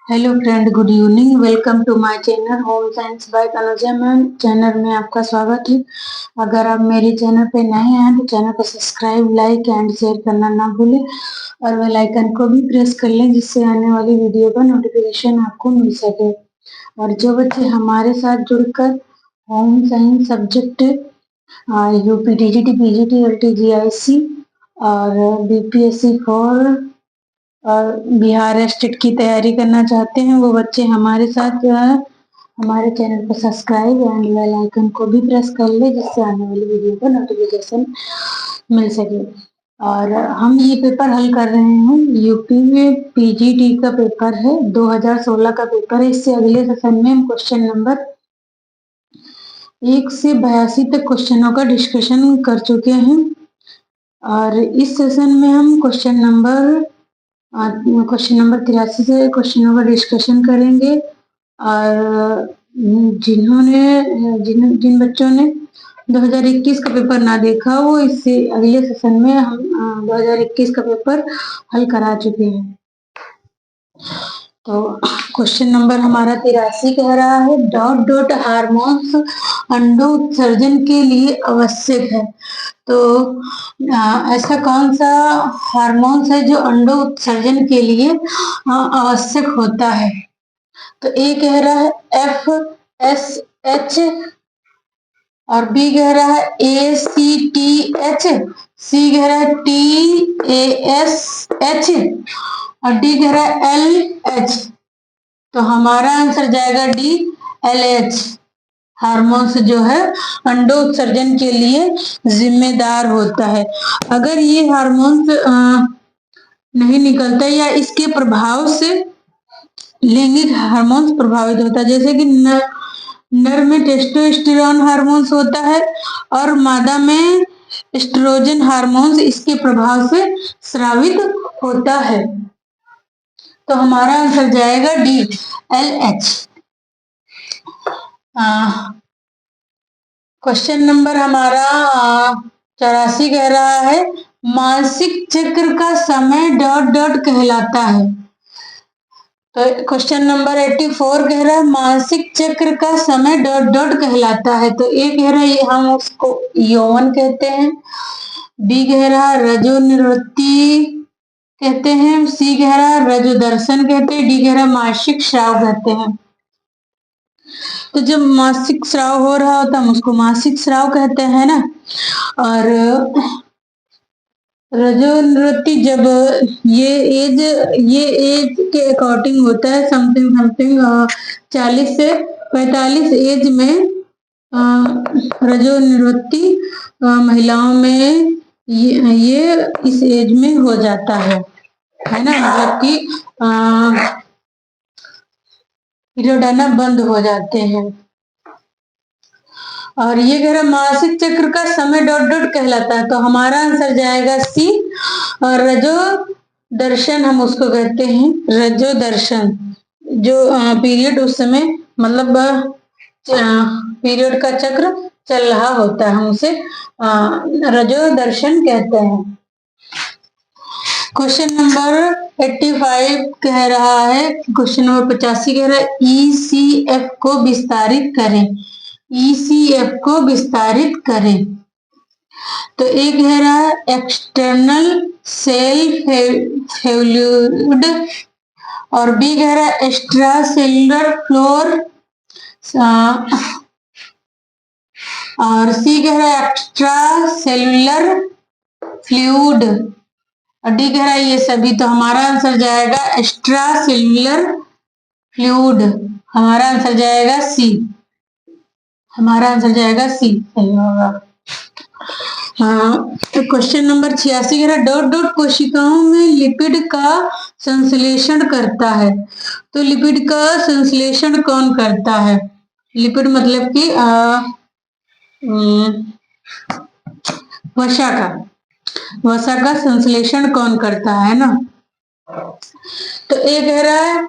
Hello friend, good evening. Welcome to my channel home science by Tanuja ma'am. Channel में आपका स्वागत है। अगर आप मेरे चैनल पे नए हैं तो चैनल को सब्सक्राइब, लाइक एंड शेयर करना ना भूलें और बेल आइकन को भी प्रेस कर लें, जिससे आने वाली वीडियो का नोटिफिकेशन आपको मिल सके। और जो बच्चे हमारे साथ जुड़कर home science subject UP TGT, PGT, LT GIC और बीपीएससी फॉर और बिहार स्टेट की तैयारी करना चाहते हैं, वो बच्चे हमारे साथ हमारे चैनल को सब्सक्राइब एंड बेल आइकन को भी प्रेस कर ले, जिससे आने वाली वीडियो का नोटिफिकेशन मिल सके। और हम ये पेपर हल कर रहे हैं, यूपी में पीजीटी का पेपर है, 2016 का पेपर है। इससे अगले सेशन में हम क्वेश्चन नंबर 1 से 82 तक क्वेश्चनों का डिस्कशन कर चुके हैं और इस सेशन में हम क्वेश्चन नंबर 83 से क्वेश्चनों का डिस्कशन करेंगे। और जिन बच्चों ने 2021 का पेपर ना देखा, वो इससे अगले सेशन में हम 2021 का पेपर हल करा चुके हैं। तो क्वेश्चन नंबर हमारा 83 कह रहा है, डॉट डॉट हार्मोन्स अंडो उत्सर्जन के लिए आवश्यक है। तो ऐसा कौन सा हार्मोन्स है जो अंडो उत्सर्जन के लिए आवश्यक होता है? तो ए कह रहा है FSH और बी कह रहा है ACTH, सी कह रहा है TASH और डी कह रहा है LH। तो हमारा आंसर जाएगा डी, LH। हार्मोन्स जो है अंडो उत्सर्जन के लिए जिम्मेदार होता है। अगर ये हार्मोन्स नहीं निकलता या इसके प्रभाव से लैंगिक हार्मोन्स प्रभावित होता है, जैसे कि नर में टेस्टोस्टेरोन हार्मोन्स होता है और मादा में एस्ट्रोजन हार्मोन्स इसके प्रभाव से स्रावित होता है। तो हमारा आंसर जाएगा डी, LH। क्वेश्चन नंबर हमारा 84 कह रहा है, मासिक चक्र का समय डॉट डॉट कहलाता है। तो क्वेश्चन नंबर 84 कह रहा है, मासिक चक्र का समय डॉट डॉट कहलाता है। तो ए कह रहा है हम उसको यौवन कहते हैं, बी कह रहा है रजो निवृत्ति कहते हैं, सी कह रहा है रजो दर्शन कहते हैं, डी कह रहा है मासिक स्राव कहते हैं। तो जब मासिक स्राव हो रहा होता है हम उसको मासिक स्राव कहते हैं ना। और रजो निवृत्ति जब ये एज के अकॉर्डिंग होता है, समथिंग 40 से 45 एज में रजो निवृत्ति महिलाओं में ये इस एज में हो जाता है ना, मतलब कि पीरियड आना बंद हो जाते हैं। और ये कह रहा मासिक चक्र का समय डॉट डॉट कहलाता है। तो हमारा आंसर जाएगा सी, और रजो दर्शन हम उसको कहते हैं, रजो दर्शन जो पीरियड उस समय मतलब पीरियड का चक्र चल रहा होता है, हम उसे रजो दर्शन कहते हैं। क्वेश्चन नंबर 85 कह रहा है, क्वेश्चन नंबर 85 कह रहा है ECF को विस्तारित करें, ECF को विस्तारित करें। तो एक कह रहा है एक्सटर्नल सेल फ्लूइड और बी कह रहा है एक्स्ट्रा सेलुलर फ्लोर और सी कह रहा है एक्स्ट्रा सेलुलर फ्लूइड और डी कह रहा है ये सभी। तो हमारा आंसर जाएगा एक्स्ट्रा सेलुलर फ्लूइड। हमारा आंसर जाएगा सी, हमारा आंसर जाएगा सी, सही होगा। तो क्वेश्चन नंबर 86 कह रहा है डॉट डॉट कोशिकाओं में लिपिड का संश्लेषण करता है। तो लिपिड का संश्लेषण कौन करता है? लिपिड मतलब कि वसा का संश्लेषण कौन करता है ना। तो ए कह रहा है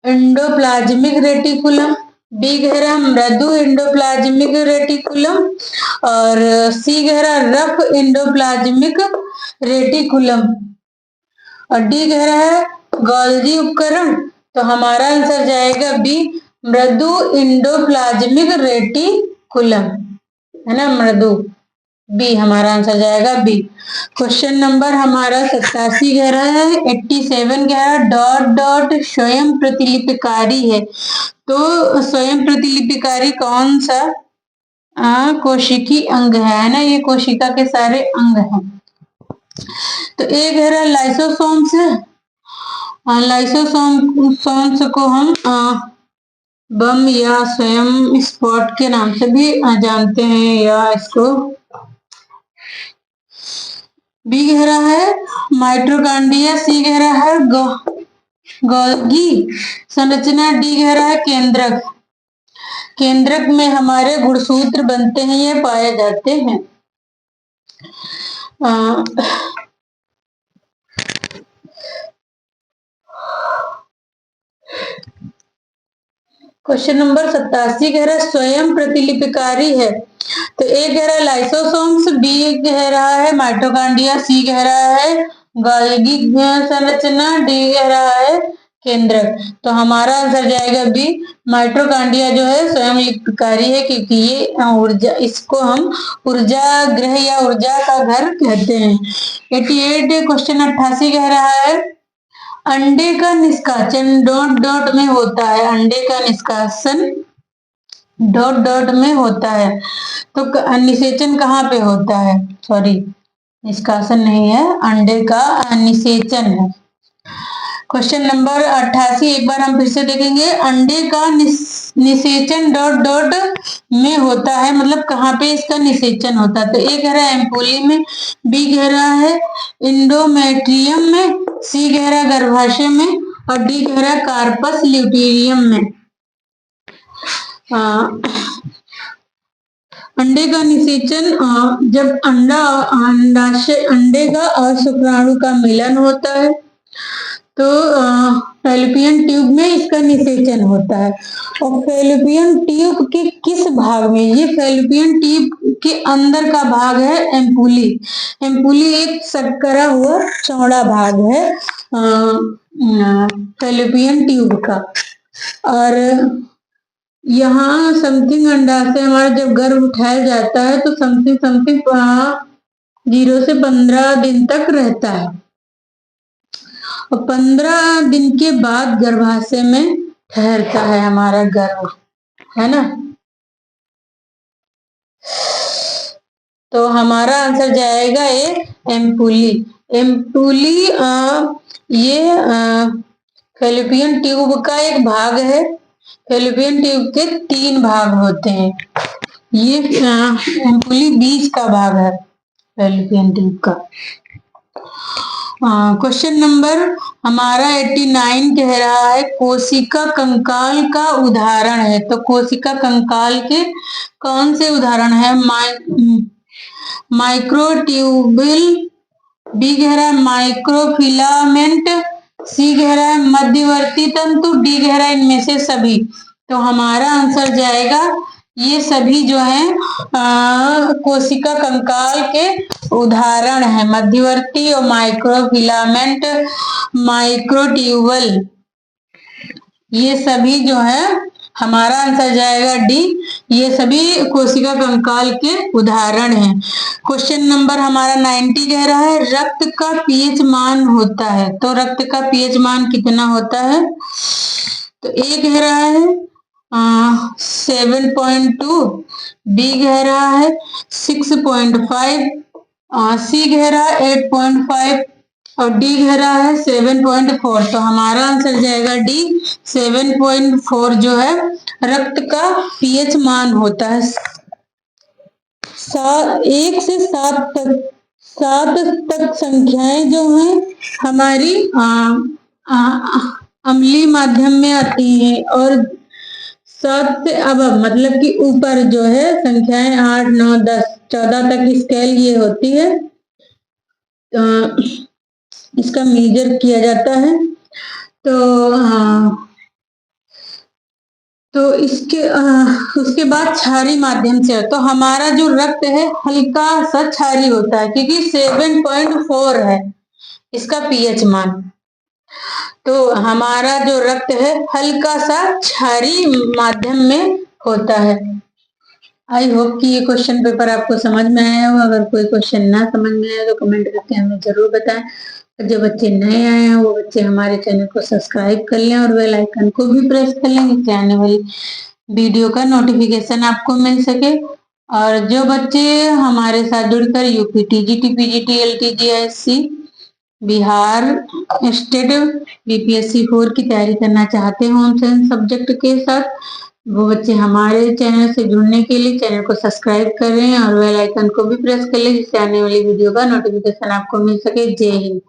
एंडोप्लाज्मिक रेटिकुलम, बी कह रहा है मृदु एंडोप्लाज्मिक रेटिकुलम और सी कह रहा है रफ एंडोप्लाज्मिक रेटिकुलम। और डी कह रहा है गोल्जी उपकरण, तो हमारा आंसर जाएगा बी, मृदु इंडोप्लाज्मिक रेटिकुलम, है ना, मृदु, बी हमारा आंसर जाएगा बी। क्वेश्चन नंबर हमारा 87 कह रहा है, 87 कह रहा है डॉट डॉट स्वयं प्रतिलिपिकारी है, तो स्वयं प्रतिलिपिकारी कौन सा कोशिकी अंग है ना, ये कोशिका के सारे अंग हैं। तो ए कह रहा है लाइसोसोम्स है, लाइसोसोम्स को हम बम या स्वयं स्पॉट के नाम से भी जानते हैं, या इसको बी कह रहा है माइटोकॉन्ड्रिया, सी कह रहा है गोल्गी संरचना, डी कह रहा है केंद्रक, केंद्रक में हमारे गुणसूत्र बनते हैं, ये पाए जाते हैं। क्वेश्चन नंबर 87 कह रहा है स्वयं प्रतिलिपिकारी है, तो ए कह रहा है लाइसोसोम्स, बी कह रहा है माइटोकॉन्ड्रिया, सी कह रहा है गोल्गी संरचना, डी कह रहा है केंद्रक, तो हमारा आंसर जाएगा बी, माइटोकॉन्ड्रिया जो है स्वयं लिपिकारी है, क्योंकि ये ऊर्जा, इसको हम ऊर्जा गृह या ऊर्जा का घर कहते हैं। 88 क्वेश्चन 88 कह रहा है अंडे का निष्कासन डॉट डॉट में होता है, अंडे का निष्कासन डॉट डॉट में होता है, तो निषेचन कहाँ पे होता है, सॉरी निष्कासन नहीं है, अंडे का निषेचन है। क्वेश्चन नंबर 88 एक बार हम फिर से देखेंगे, अंडे का निषेचन डॉट डॉट में होता है, मतलब कहाँ पे इसका निषेचन होता है, तो ए कह रहा है एम्पुली में, बी कह रहा है इंडोमेट्रियम में, सी कह रहा है गर्भाशय में, और डी कह रहा है कार्पस ल्यूटेरियम में। अंडे का निषेचन जब अंडे का और शुक्राणु का मिलन होता है, तो फैलोपियन ट्यूब में इसका निषेचन होता है, और फैलोपियन ट्यूब के किस भाग में, ये फैलोपियन ट्यूब के अंदर का भाग है एम्पुली, एम्पुली एक सकरा हुआ चौड़ा भाग है फैलोपियन ट्यूब का, और यहाँ समथिंग अंडाशय हमारा जब गर्भ उठाया जाता है तो समथिंग 0 से 15 दिन तक रहता है, और 15 दिन के बाद गर्भाशय में ठहरता है हमारा गर्भ, है ना, तो हमारा आंसर जाएगा ये एम्पुली। एम्पुली ये फैलोपियन ट्यूब का एक भाग है, फैलोपियन ट्यूब के 3 भाग होते हैं, ये एम्पुली बीच का भाग है फैलोपियन ट्यूब का। क्वेश्चन नंबर हमारा 89 कह रहा है कोशिका कंकाल का उदाहरण है, तो कोशिका कंकाल के कौन से उदाहरण है, माइक्रोट्यूबुल, बी कह रहा है माइक्रोफिलामेंट, सी कह रहा है मध्यवर्ती तंतु, डी कह रहा है इनमें से सभी, तो हमारा आंसर जाएगा ये सभी जो है कोशिका कंकाल के उदाहरण है, मध्यवर्ती और माइक्रोफिलामेंट, माइक्रोट्यूबल, ये सभी जो है हमारा आंसर जाएगा डी, ये सभी कोशिका कंकाल के उदाहरण हैं। क्वेश्चन नंबर हमारा 90 कह रहा है रक्त का पीएच मान होता है, तो रक्त का पीएच मान कितना होता है, तो ए कह रहा है 7.2, बी कह रहा है 6.5, सी कह रहा है 8.5 और डी कह रहा है 7.4, तो हमारा आंसर जाएगा डी 7.4 जो है रक्त का पीएच मान होता है। 1 से 7 तक संख्याएं जो हैं हमारी अम्लीय माध्यम में आती हैं, और 7 से अब मतलब कि ऊपर जो है संख्याएं 8, 9, 10, 14 तक स्केल ये होती है, इसका मेजर किया जाता है, तो इसके उसके बाद क्षारीय माध्यम से, तो हमारा जो रक्त है हल्का सा क्षारीय होता है क्योंकि 7.4 है, इसका पीएच मान। तो हमारा जो रक्त है हल्का सा क्षारीय माध्यम में होता है। आई होप कि ये क्वेश्चन पेपर आपको समझ में आया हो। अगर कोई क्वेश्चन ना समझ में आया तो कमेंट करके हमें जरूर बताएं। जो बच्चे नए आए हैं वो बच्चे हमारे चैनल को सब्सक्राइब कर लें और बेल आइकन को भी प्रेस कर लें, जिससे आने वाली वीडियो का नोटिफिकेशन आपको मिल सके। और जो बच्चे हमारे साथ जुड़कर UP TGT, PGT, LT GSC, Bihar state BPSC 4 की तैयारी करना चाहते हो होम साइंस सब्जेक्ट के साथ, वो बच्चे हमारे चैनल से जुड़ने के लिए चैनल को सब्सक्राइब करें और बेल आइकन को भी प्रेस कर लें, जिससे आने वाली वीडियो का नोटिफिकेशन आपको मिल सके। जय हिंद।